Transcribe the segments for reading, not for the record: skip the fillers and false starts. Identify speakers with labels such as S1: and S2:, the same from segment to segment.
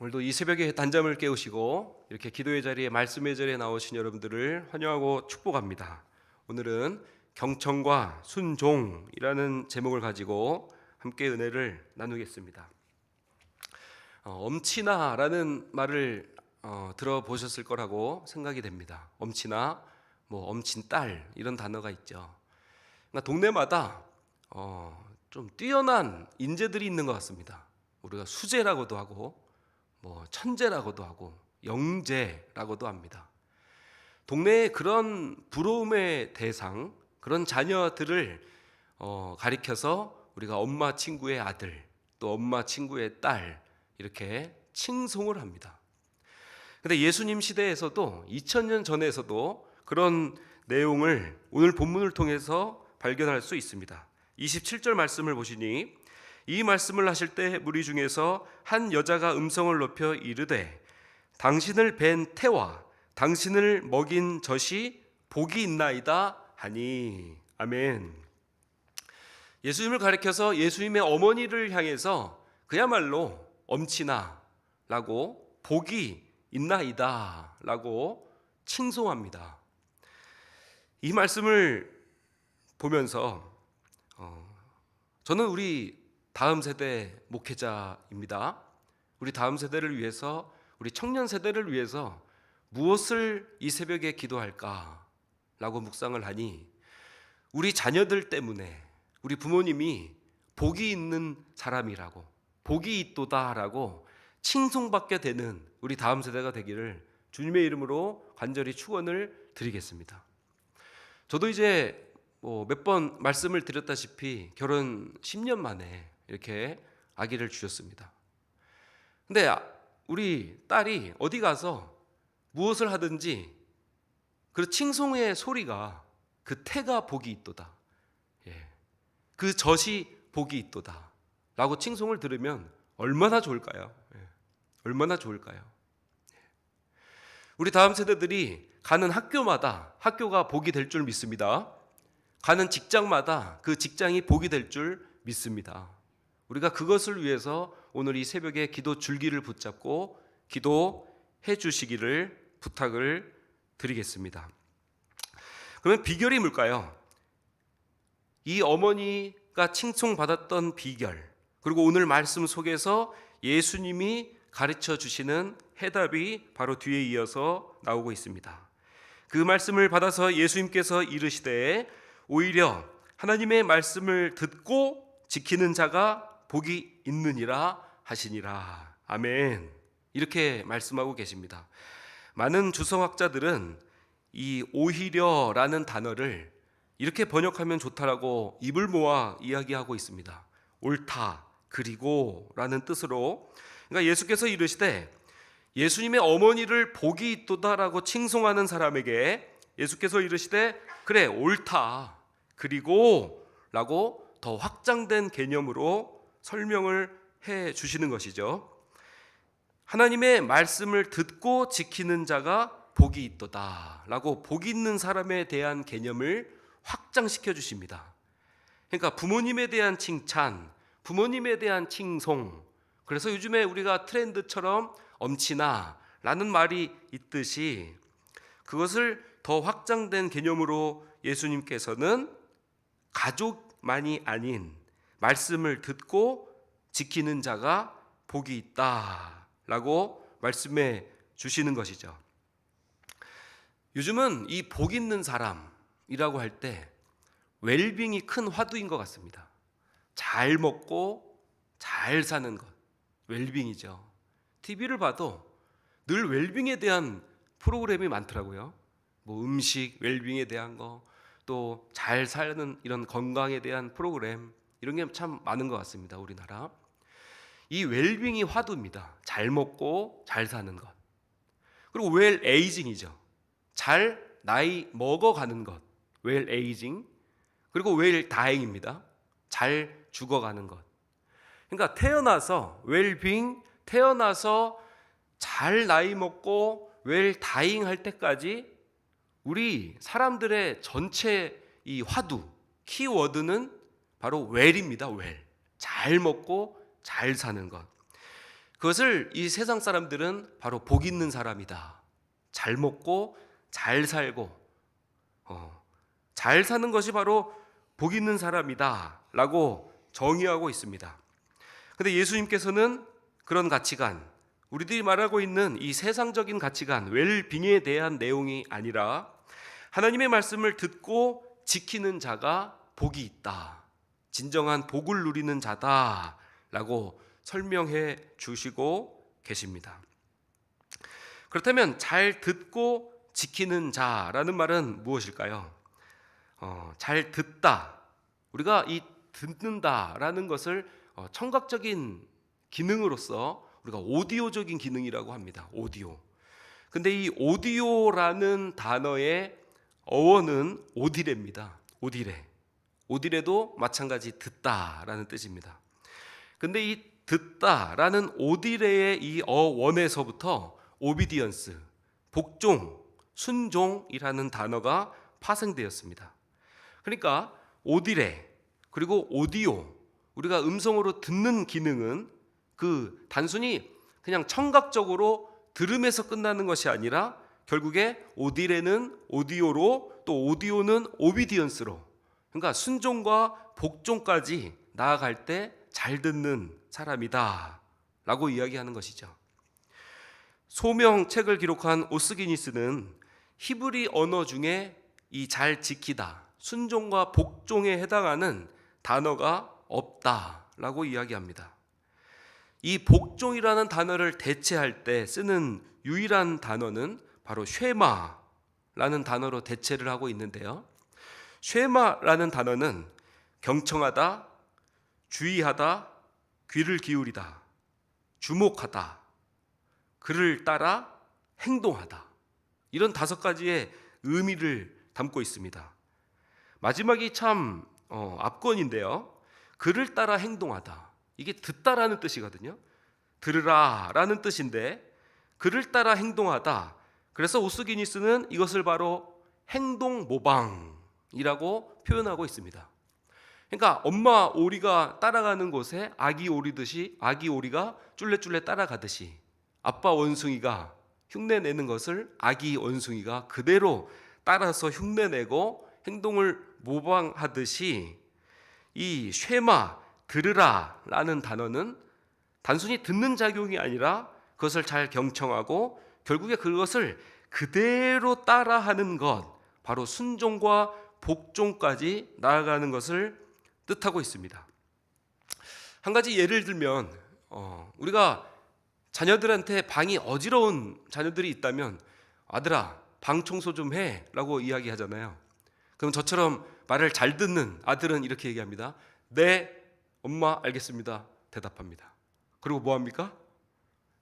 S1: 오늘도 이 새벽에 단잠을 깨우시고 이렇게 기도의 자리에 말씀의 자리에 나오신 여러분들을 환영하고 축복합니다. 오늘은 경청과 순종이라는 제목을 가지고 함께 은혜를 나누겠습니다. 엄친아라는 말을 들어보셨을 거라고 생각이 됩니다. 엄친아, 엄친딸 이런 단어가 있죠. 그러니까 동네마다 좀 뛰어난 인재들이 있는 것 같습니다. 우리가 수재라고도 하고 천재라고도 하고 영재라고도 합니다. 동네에 그런 부러움의 대상, 그런 자녀들을 가리켜서 우리가 엄마 친구의 아들, 또 엄마 친구의 딸 이렇게 칭송을 합니다. 근데 예수님 시대에서도 2000년 전에서도 그런 내용을 오늘 본문을 통해서 발견할 수 있습니다. 27절 말씀을 보시니 이 말씀을 하실 때 무리 중에서 한 여자가 음성을 높여 이르되 당신을 뵌 태와 당신을 먹인 젖이 복이 있나이다 하니. 아멘. 예수님을 가리켜서 예수님의 어머니를 향해서 그야말로 엄친아라고 복이 있나이다 라고 칭송합니다. 이 말씀을 보면서 저는 우리 다음 세대 목회자입니다. 우리 다음 세대를 위해서, 우리 청년 세대를 위해서 무엇을 이 새벽에 기도할까 라고 묵상을 하니 우리 자녀들 때문에 우리 부모님이 복이 있는 사람이라고, 복이 있도다 라고 칭송받게 되는 우리 다음 세대가 되기를 주님의 이름으로 간절히 축원을 드리겠습니다. 저도 이제 몇 번 말씀을 드렸다시피 결혼 10년 만에 이렇게 아기를 주셨습니다. 근데 우리 딸이 어디 가서 무엇을 하든지 그 칭송의 소리가 그 태가 복이 있도다, 그 젖이 복이 있도다 라고 칭송을 들으면 얼마나 좋을까요? 얼마나 좋을까요? 우리 다음 세대들이 가는 학교마다 학교가 복이 될 줄 믿습니다. 가는 직장마다 그 직장이 복이 될 줄 믿습니다. 우리가 그것을 위해서 오늘 이 새벽에 기도 줄기를 붙잡고 기도해 주시기를 부탁을 드리겠습니다. 그러면 비결이 뭘까요? 이 어머니가 칭송받았던 비결, 그리고 오늘 말씀 속에서 예수님이 가르쳐 주시는 해답이 바로 뒤에 이어서 나오고 있습니다. 그 말씀을 받아서 예수님께서 이르시되 오히려 하나님의 말씀을 듣고 지키는 자가 복이 있느니라 하시니라. 아멘. 이렇게 말씀하고 계십니다. 많은 주성학자들은 이 오히려라는 단어를 이렇게 번역하면 좋다라고 입을 모아 이야기하고 있습니다. 옳다, 그리고 라는 뜻으로. 그러니까 예수께서 이르시되 예수님의 어머니를 복이 있도다라고 칭송하는 사람에게 예수께서 이르시되 그래, 옳다, 그리고 라고 더 확장된 개념으로 설명을 해 주시는 것이죠. 하나님의 말씀을 듣고 지키는 자가 복이 있도다 라고 복 있는 사람에 대한 개념을 확장시켜 주십니다. 그러니까 부모님에 대한 칭찬, 부모님에 대한 칭송, 그래서 요즘에 우리가 트렌드처럼 엄친아 라는 말이 있듯이 그것을 더 확장된 개념으로 예수님께서는 가족만이 아닌 말씀을 듣고 지키는 자가 복이 있다라고 말씀해 주시는 것이죠. 요즘은 이 복 있는 사람이라고 할 때 웰빙이 큰 화두인 것 같습니다. 잘 먹고 잘 사는 것, 웰빙이죠. TV를 봐도 늘 웰빙에 대한 프로그램이 많더라고요. 음식 웰빙에 대한 거, 또 잘 사는 이런 건강에 대한 프로그램, 이런 게 참 많은 것 같습니다. 우리나라 이 웰빙이 화두입니다. 잘 먹고 잘 사는 것, 그리고 웰 에이징이죠. 잘 나이 먹어가는 것, 웰 에이징. 그리고 웰 다잉입니다. 잘 죽어가는 것. 그러니까 태어나서 웰빙, 태어나서 잘 나이 먹고 웰 다잉 할 때까지 우리 사람들의 전체 이 화두, 키워드는 바로 웰입니다. 웰. 잘 먹고 잘 사는 것. 그것을 이 세상 사람들은 바로 복 있는 사람이다, 잘 먹고 잘 살고 잘 사는 것이 바로 복 있는 사람이다 라고 정의하고 있습니다. 근데 예수님께서는 그런 가치관, 우리들이 말하고 있는 이 세상적인 가치관, 웰빙에 대한 내용이 아니라 하나님의 말씀을 듣고 지키는 자가 복이 있다, 진정한 복을 누리는 자다 라고 설명해 주시고 계십니다. 그렇다면 잘 듣고 지키는 자라는 말은 무엇일까요? 잘 듣다, 우리가 이 듣는다라는 것을 청각적인 기능으로서 우리가 오디오적인 기능이라고 합니다. 오디오. 근데 이 오디오라는 단어의 어원은 오디레입니다. 오디레. 오디레도 마찬가지 듣다라는 뜻입니다. 근데 이 듣다라는 오디레의 이 어원에서부터 오비디언스, 복종, 순종이라는 단어가 파생되었습니다. 그러니까 오디레 그리고 오디오, 우리가 음성으로 듣는 기능은 그 단순히 그냥 청각적으로 들음에서 끝나는 것이 아니라 결국에 오디레는 오디오로, 또 오디오는 오비디언스로, 그러니까 순종과 복종까지 나아갈 때 잘 듣는 사람이다 라고 이야기하는 것이죠. 소명책을 기록한 오스기니스는 히브리 언어 중에 이 잘 지키다, 순종과 복종에 해당하는 단어가 없다라고 이야기합니다. 이 복종이라는 단어를 대체할 때 쓰는 유일한 단어는 바로 쉐마라는 단어로 대체를 하고 있는데요. 쉐마라는 단어는 경청하다, 주의하다, 귀를 기울이다, 주목하다, 그를 따라 행동하다, 이런 5가지의 의미를 담고 있습니다. 마지막이 참 압권인데요. 그를 따라 행동하다, 이게 듣다라는 뜻이거든요. 들으라라는 뜻인데 그를 따라 행동하다, 그래서 오스기니스는 이것을 바로 행동 모방이라고 표현하고 있습니다. 그러니까 엄마 오리가 따라가는 곳에 아기 오리듯이, 아기 오리가 쫄래쫄래 따라가듯이 아빠 원숭이가 흉내내는 것을 아기 원숭이가 그대로 따라서 흉내내고 행동을 모방하듯이 이 쉐마, 들으라 라는 단어는 단순히 듣는 작용이 아니라 그것을 잘 경청하고 결국에 그것을 그대로 따라하는 것, 바로 순종과 복종까지 나아가는 것을 뜻하고 있습니다. 한 가지 예를 들면 우리가 자녀들한테 방이 어지러운 자녀들이 있다면 아들아 방 청소 좀 해 라고 이야기하잖아요. 그럼 저처럼 말을 잘 듣는 아들은 이렇게 얘기합니다. 네 엄마 알겠습니다 대답합니다. 그리고 뭐 합니까?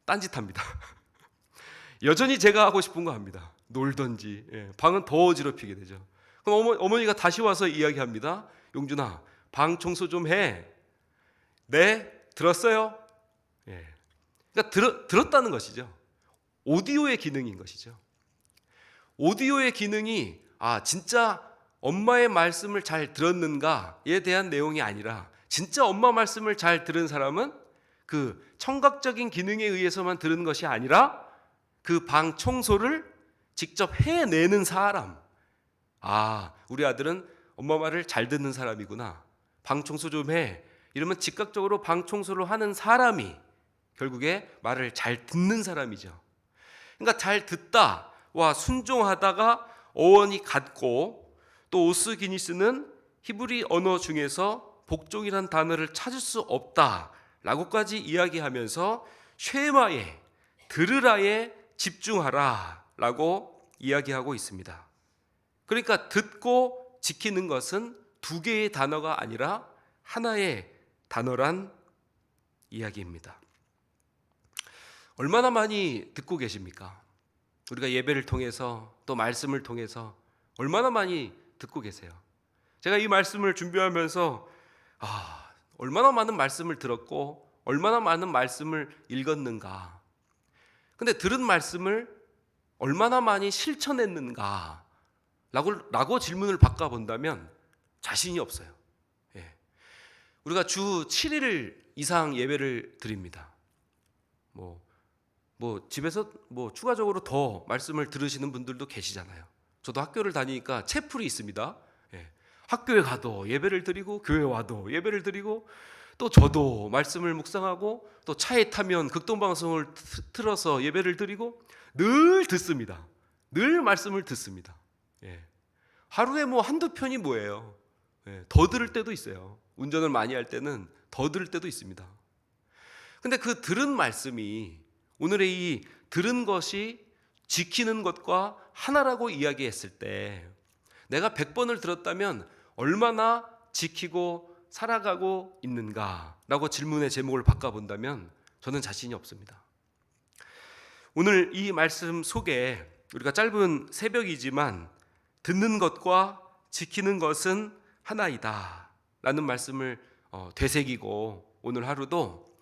S1: 딴짓합니다. 여전히 제가 하고 싶은 거 합니다. 놀던지. 방은 더 어지럽히게 되죠. 그럼 어머니가 다시 와서 이야기합니다. 용준아 방 청소 좀 해. 네 들었어요? 그러니까 들었다는 것이죠. 오디오의 기능인 것이죠. 오디오의 기능이 진짜 엄마의 말씀을 잘 들었는가에 대한 내용이 아니라 진짜 엄마 말씀을 잘 들은 사람은 그 청각적인 기능에 의해서만 들은 것이 아니라 그 방 청소를 직접 해내는 사람. 우리 아들은 엄마 말을 잘 듣는 사람이구나. 방 청소 좀 해. 이러면 즉각적으로 방 청소를 하는 사람이 결국에 말을 잘 듣는 사람이죠. 그러니까 잘 듣다와 순종하다가 어원이 같고, 또 오스기니스는 히브리 언어 중에서 복종이란 단어를 찾을 수 없다라고까지 이야기하면서 쉐마에, 들으라에 집중하라 라고 이야기하고 있습니다. 그러니까 듣고 지키는 것은 2개의 단어가 아니라 하나의 단어란 이야기입니다. 얼마나 많이 듣고 계십니까? 우리가 예배를 통해서 또 말씀을 통해서 얼마나 많이 듣고 계세요? 제가 이 말씀을 준비하면서 얼마나 많은 말씀을 들었고 얼마나 많은 말씀을 읽었는가. 근데 들은 말씀을 얼마나 많이 실천했는가 라고 질문을 바꿔본다면 자신이 없어요. 우리가 주 7일 이상 예배를 드립니다. 집에서 추가적으로 더 말씀을 들으시는 분들도 계시잖아요. 저도 학교를 다니니까 채플이 있습니다. 예. 학교에 가도 예배를 드리고 교회 와도 예배를 드리고 또 저도 말씀을 묵상하고 또 차에 타면 극동방송을 틀어서 예배를 드리고 늘 듣습니다. 늘 말씀을 듣습니다. 예. 하루에 한두 편이 뭐예요. 예. 더 들을 때도 있어요. 운전을 많이 할 때는 더 들을 때도 있습니다. 근데 그 들은 말씀이 오늘의 이 들은 것이 지키는 것과 하나라고 이야기했을 때 내가 100번을 들었다면 얼마나 지키고 살아가고 있는가라고 질문의 제목을 바꿔본다면 저는 자신이 없습니다. 오늘 이 말씀 속에 우리가 짧은 새벽이지만 듣는 것과 지키는 것은 하나이다 라는 말씀을 되새기고 오늘 하루도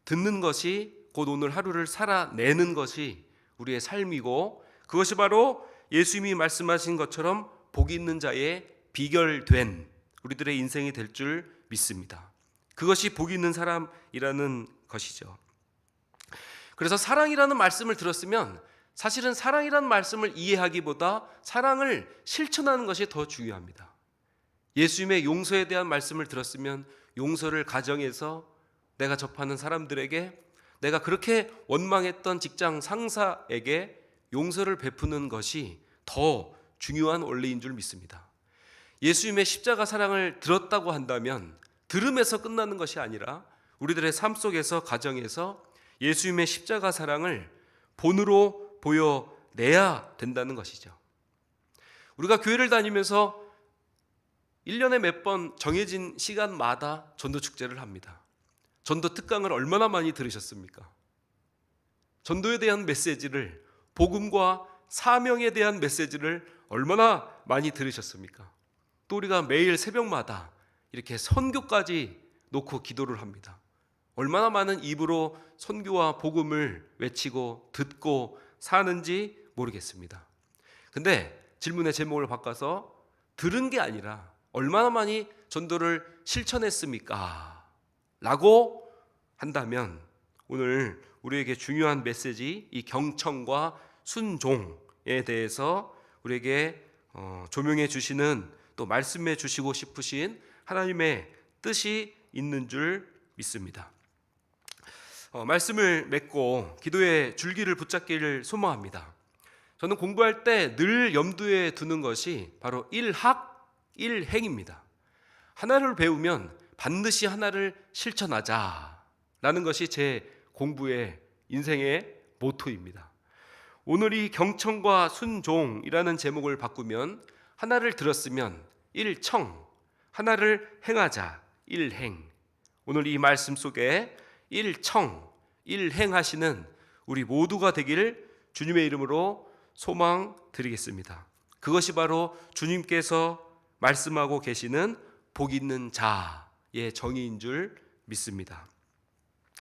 S1: 듣는 것이 곧 오늘 하루를 살아내는 것이 우리의 삶이고 그것이 바로 예수님이 말씀하신 것처럼 복이 있는 자의 비결된 우리들의 인생이 될 줄 믿습니다. 그것이 복이 있는 사람이라는 것이죠. 그래서 사랑이라는 말씀을 들었으면 사실은 사랑이라는 말씀을 이해하기보다 사랑을 실천하는 것이 더 중요합니다. 예수님의 용서에 대한 말씀을 들었으면 용서를 가정에서 내가 접하는 사람들에게 내가 그렇게 원망했던 직장 상사에게 용서를 베푸는 것이 더 중요한 원리인 줄 믿습니다. 예수님의 십자가 사랑을 들었다고 한다면 들음에서 끝나는 것이 아니라 우리들의 삶 속에서 가정에서 예수님의 십자가 사랑을 본으로 보여내야 된다는 것이죠. 우리가 교회를 다니면서 1년에 몇 번 정해진 시간마다 전도 축제를 합니다. 전도 특강을 얼마나 많이 들으셨습니까? 전도에 대한 메시지를, 복음과 사명에 대한 메시지를 얼마나 많이 들으셨습니까? 또 우리가 매일 새벽마다 이렇게 선교까지 놓고 기도를 합니다. 얼마나 많은 입으로 선교와 복음을 외치고 듣고 사는지 모르겠습니다. 근데 질문의 제목을 바꿔서 들은 게 아니라 얼마나 많이 전도를 실천했습니까? 라고 한다면 오늘 우리에게 중요한 메시지, 이 경청과 순종에 대해서 우리에게 조명해 주시는 또 말씀해 주시고 싶으신 하나님의 뜻이 있는 줄 믿습니다. 말씀을 맺고 기도의 줄기를 붙잡기를 소망합니다. 저는 공부할 때 늘 염두에 두는 것이 바로 일학, 일행입니다. 하나를 배우면 반드시 하나를 실천하자라는 것이 제 공부의 인생의 모토입니다. 오늘 이 경청과 순종이라는 제목을 바꾸면 하나를 들었으면 일청, 하나를 행하자, 일행. 오늘 이 말씀 속에 일청, 일행하시는 우리 모두가 되기를 주님의 이름으로 소망드리겠습니다. 그것이 바로 주님께서 말씀하고 계시는 복 있는 자의 정의인 줄 믿습니다.